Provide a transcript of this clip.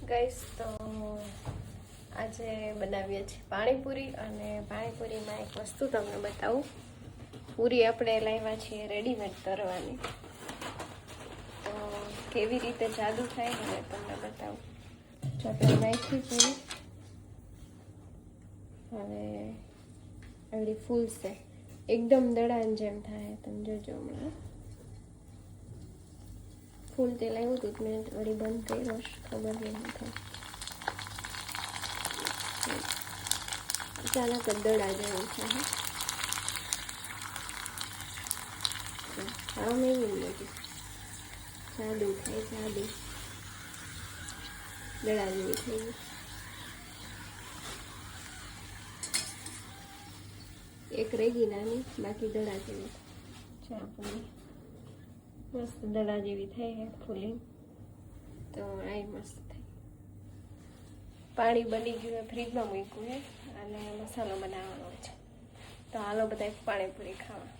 Guys તો આજે બનાવીએ છીએ પાણીપુરી અને પાણીપુરીમાં એક વસ્તુ તમને બતાવું. પૂરી આપણે લાવ્યા છીએ રેડીમેડ તરવાની, તો કેવી રીતે જાદુ થાય ને તમને બતાવું. જો આપણે નાખી પૂરી હવે એવડી ફૂલશે, એકદમ દડાની જેમ થાય. તમે જોજો હમણાં ફૂલ તેલ આવ્યું હતું મેં વળી બંધ કર્યો, ખબર નહીં થાય. અચાનક જ દડા જેવું છે. આમ એવું નથી, જાદુ થાય, જાદુ દડા જેવી થઈ ગઈ. એક રહી ગઈ નાની, બાકી દડા જેવી ચા પૂરી મસ્ત દડા જેવી થઈ છે ફૂલી. તો આ મસ્ત થઈ. પાણી બની ગયું, ફ્રીજમાં મૂક્યું છે અને મસાલો બનાવવાનો છે. તો હાલો બધા પાણીપુરી ખાવા.